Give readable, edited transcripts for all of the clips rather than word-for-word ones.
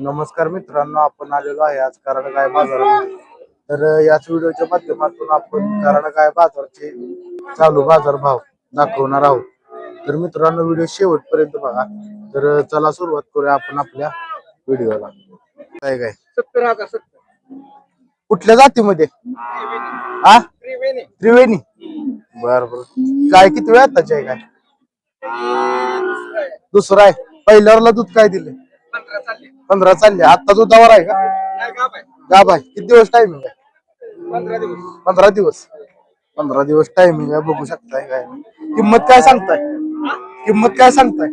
नमस्कार मित्रांनो, आपण आलेलो आहे आज गाय बाजारामध्ये. तर याच व्हिडिओच्या माध्यमातून आपण गाय बाजारचे चालू बाजार भाव दाखवणार आहोत. तर मित्रांनो, व्हिडिओ शेवटपर्यंत बघा. तर चला सुरुवात करूया आपण आपल्या व्हिडिओला. काय 70,000. कुठल्या जातीमध्ये? हा, त्रिवेणी. बर बर. काय किती वेळ आताची आहे? काय दुसरा आहे. पहिल्यावरला दूध काय दिले? 15 चालले. आता दुधावर आहे का? गाब आहे. किती दिवस टायमिंग आहे? 15 दिवस. 15 दिवस टायमिंग आहे. बघू शकताय. काय किंमत काय सांगताय? किंमत काय सांगताय?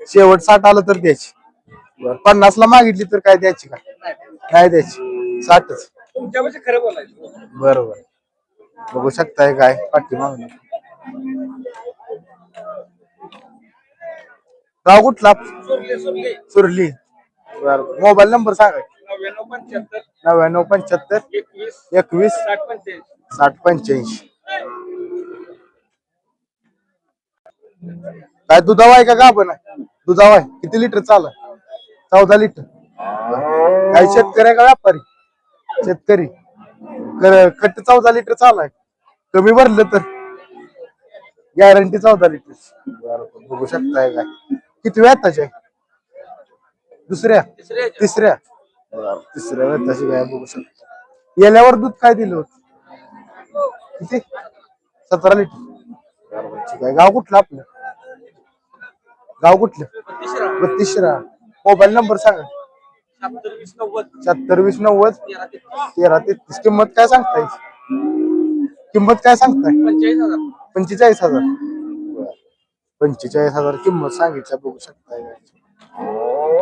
शेवट 60 आलं तर द्यायची. 50 ला मागितली तर काय द्यायची? का नाही द्यायची? 60च. खरं बोलायचं. बरोबर. बघू शकताय काय पाठीमागून. गाव कुठला? सुरली. बरोबर. मोबाईल नंबर सांगा. 9975 21 60 85. काय दुधावा आहे का गाभण आहे? दुधावा आहे. किती लिटर चालू आहे? 14 लिटर. काय शेतकरी आहे का व्यापारी? शेतकरी. खट 14 लिटर चालू आहे. कमी भरलं तर गॅरंटी 14 लिटर. बघू शकताय काय किती वेताची आहे? तिसऱ्या वेताची गाय बघू शकता. गेल्यावर दूध काय दिलं होत? किती? 17 लिटर. ठीक आहे. गाव कुठलं आपलं? गाव कुठलं? 32. मोबाईल नंबर सांगा. 76 90 13 33. किंमत काय सांगताय? किंमत काय सांगताय? 45,000. 45,000 किंमत सांगितल्या. बघू शकताय.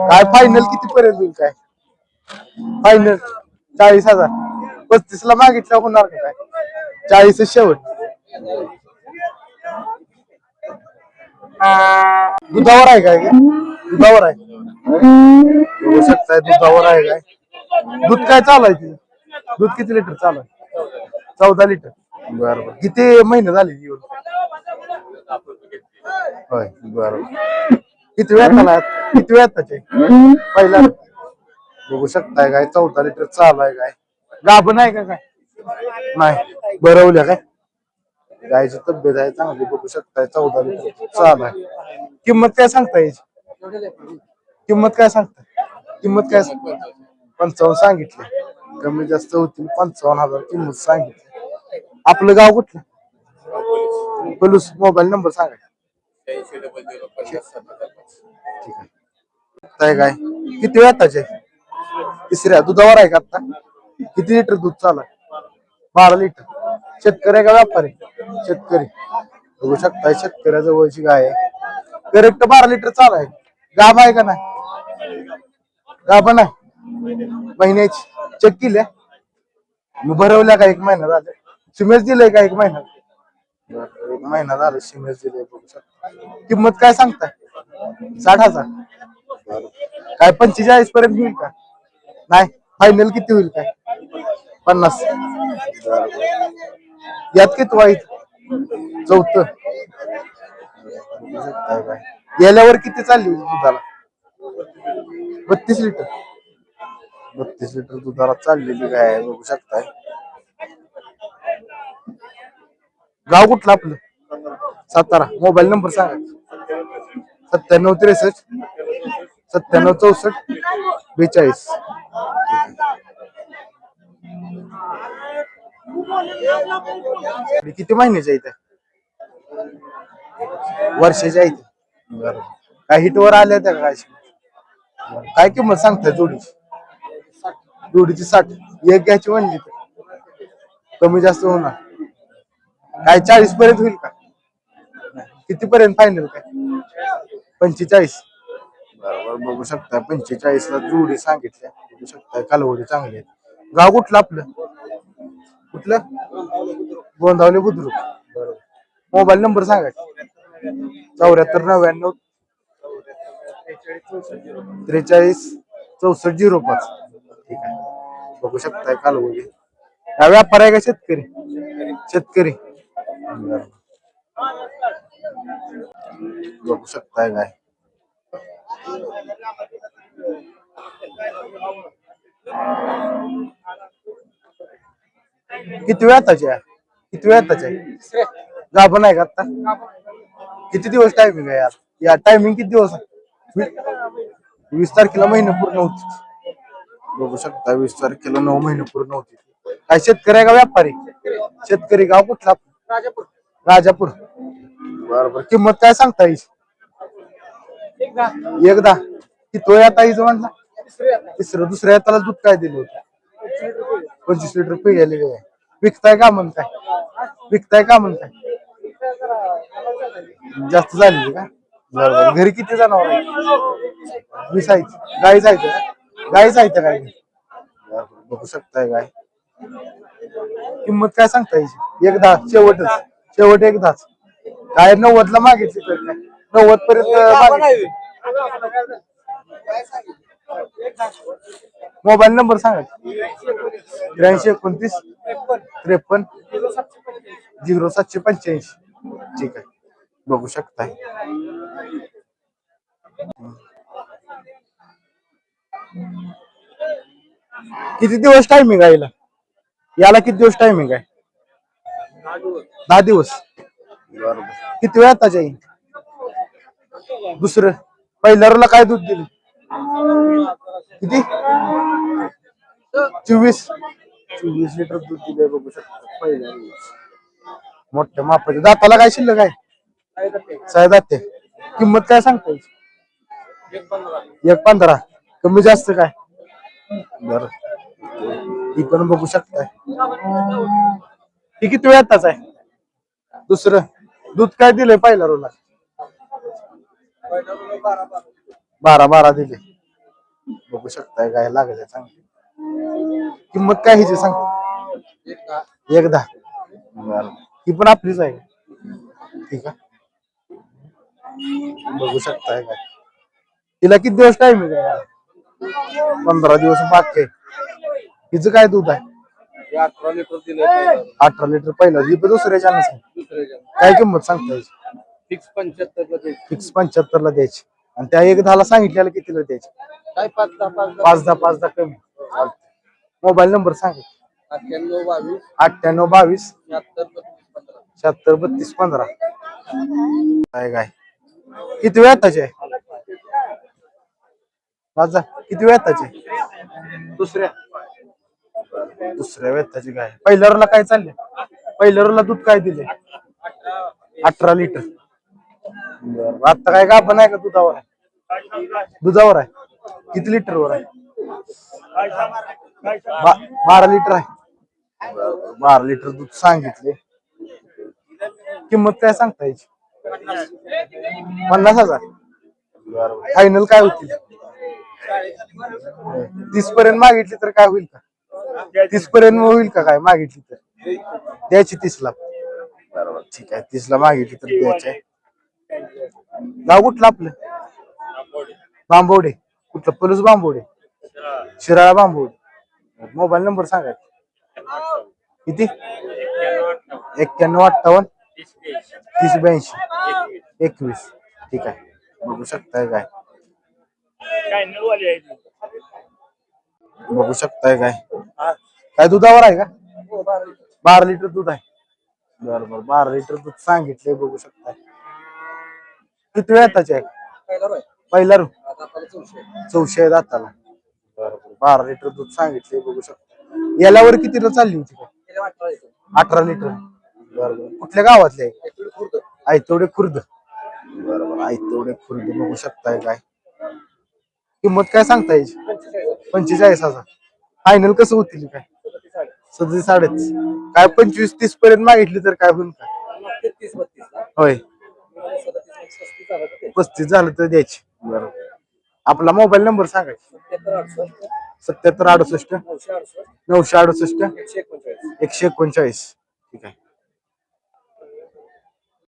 काय फायनल किती पर्यंत होईल? काय फायनल? 40,000. 35 ला मागितल्या होणार का? काय 40 शेवट. दुधावर आहे काय? दुधावर आहे. बघू शकताय दुधावर आहे काय. दूध काय चालू आहे? दूध किती लिटर चालू आहे? 14 लिटर. बरोबर. किती महिने झाले येऊन? होय. बरोबर. किती वेळाला? किती वेळाचे? पहिला. बघू शकताय काय 14 लिटर चालू आहे. काय गाभण आहे का? काय नाही. बरवल्या काय गायची तब्येत आहे चांगली. बघू शकताय 14 लिटर चालू आहे. किंमत काय सांगता याची? किंमत काय सांगताय? किंमत काय? 55 सांगितली. कमी जास्त होतील. 55,000 किंमत सांगितली. आपलं गाव कुठलं? पलूस. मोबाईल नंबर सांगा. ठीक आहे. काय किती वेताचे? तिसऱ्या. दुधावर आहे का आता? किती लिटर दूध चालू आहे? 12 लिटर. शेतकरी का व्यापारी? शेतकरी. बघू शकताय शेतकऱ्या जवळची गाय आहे. करेक्ट 12 लिटर चालू आहे. गाभ आहे का नाही? गाभ नाही. महिन्याची चेक केल्या? भरवल्या का? 1 महिना झाला. सिमेंट दिलंय का? 1 महिना. 1 महिना झाला सिमेंट दिलंय. बघू शकता. किंमत काय सांगताय? 60,000. काय 45 पर्यंत होईल का? नाही. फायनल किती होईल? काय 50. यात किती वाईट? चौथं. गेल्यावर किती चालली दुधाला? 32 लिटर. 32 लिटर दुधाला चाललेली गाय बघू शकताय. गाव कुठलं आपलं? सातारा. मोबाईल नंबर सांगा. 97 63 97 64 42. किती महिन्याच्या इथे? वर्षाच्या इथे. बरोबर. काय हिटवर आल्या त्या काय? काय किंमत सांगताय जोडीची? जोडीची 60. एक घ्यायची म्हणली तर कमी जास्त होणार. काय 40 पर्यंत होईल का? किती पर्यंत फायनल? काय 45. बरोबर. बघू शकता 45 ला जोडी सांगितल्या. बघू शकता कालवडी चांगली. गाव कुठलं आपलं? कुठलं? गोंदावले बुद्रुक. बरोबर. मोबाईल नंबर सांगा. 74 99 43 64 05. ठीक आहे. बघू शकताय कालवडी. हा व्यापार आहे का शेतकरी? शेतकरी. बघू शकताय काय किती वेळ आताची आहे किती वेळ आताची आहे गाभण आहे का आता किती दिवस टायमिंग आहे यार या टायमिंग किती दिवस आहे 20 तारखेला महिने पूर्ण होते बघू शकता 20 तारखेला 9 महिने पूर्ण होते काय शेतकरी आहे का व्यापारी शेतकरी गाव कुठला राजापूर राजापूर बरोबर किंमत काय सांगता येईल एकदा किती वेळ आता हिचं म्हणला तिसरं दुसऱ्या हाताला दूध काय दिलं होतं 25 लिटर पिळाले काय विकताय का म्हणताय जास्त झाली का बरोबर घरी किती जनावर आहे 20 आहेत गाईच आहेत काय बघू शकताय गाय किंमत काय सांगता यायची एकदा शेवट एकदाच काय 90 ला मागितली तर काय 90 पर्यंत मोबाईल नंबर सांगा 83 29 53 0785 ठीक आहे बघू शकताय किती दिवस टायमिंग आहे याला किती दिवस टायमिंग आहे 10 दिवस बरोबर किती वेळ आताच्या दुसरं पहिल्या रोला काय दूध दिले किती 24 लिटर दूध दिले बघू शकता पहिल्या मोठ्या मापाचे दाताला काय शिल्लक आहे साहेब दाते किंमत काय सांगता 1.15 कमी जास्त काय बर ही पण बघू शकताय ही किती वेळ आताच आहे दुसरं दूध काय दिलंय पहिल्या रोला 12 दिले बघू शकताय काय लागले चांगली किंमत काय हिची सांग एकदा ही पण आपलीच आहे ठीक आहे बघू शकताय काय तिला किती दिवस टाइम आहे 15 दिवस बाकी हिचं काय दूध आहे 18 लिटर दिले 18 लिटर पहिला ही पण दुसऱ्याच्या काय किंमत सांगता याची फिक्स 75 ला द्यायची फिक्स 75 ला द्यायची आणि त्या 10 ला सांगितलेलं कितीला द्यायची काय 5 10 कमी मोबाईल नंबर सांगा 98 98 22 76 76 32 15 काय किती वेळ आताचे आहे माझा किती वेळ आताचे दुसऱ्या वेताची गाय पहिल्या रोला काय चाललंय पहिल्या रोला दूध काय दिले 18 लिटर बरं आता काय गाभण आहे का दुधावर आहे किती लिटर वर आहे 12 लिटर आहे 12 लिटर दूध सांगितले किंमत काय सांगता याची 50,000 फायनल काय होतील 30 पर्यंत मागितली तर काय होईल का 30 पर्यंत होईल का काय मागितली तर द्यायची 30 ला बरोबर ठीक आहे 30 ला मागितली तर द्यायचे गाव कुठलं आपलं बांबवडे कुठलं पलूस बांबवडे शिराळा बांबवडे मोबाईल नंबर सांगा किती 91 58 30 82 21 ठीक आहे बघू शकताय काय बघू शकताय काय दुधावर आहे का 12 लिटर दूध आहे बरोबर 12 लिटर दूध सांगितले बघू शकताय किती वेळ आताचे आहे पहिला रू 400 दाताला बरोबर 12 लिटर दूध सांगितले बघू शकता याल्यावर कितीला चालली होती 18 लिटर बरोबर कुठल्या गावातले आयतवडे खुर्द बरोबर आयतवडे खुर्द बघू शकताय काय किंमत काय सांगता याची 45,000 फायनल कसं होतील काय 37.5 काय 25-30 पर्यंत मागितली तर काय होईल का होय 35 झालं तर द्यायची बरोबर आपला मोबाईल नंबर सांगायचा 77 68 968 139 ठीक आहे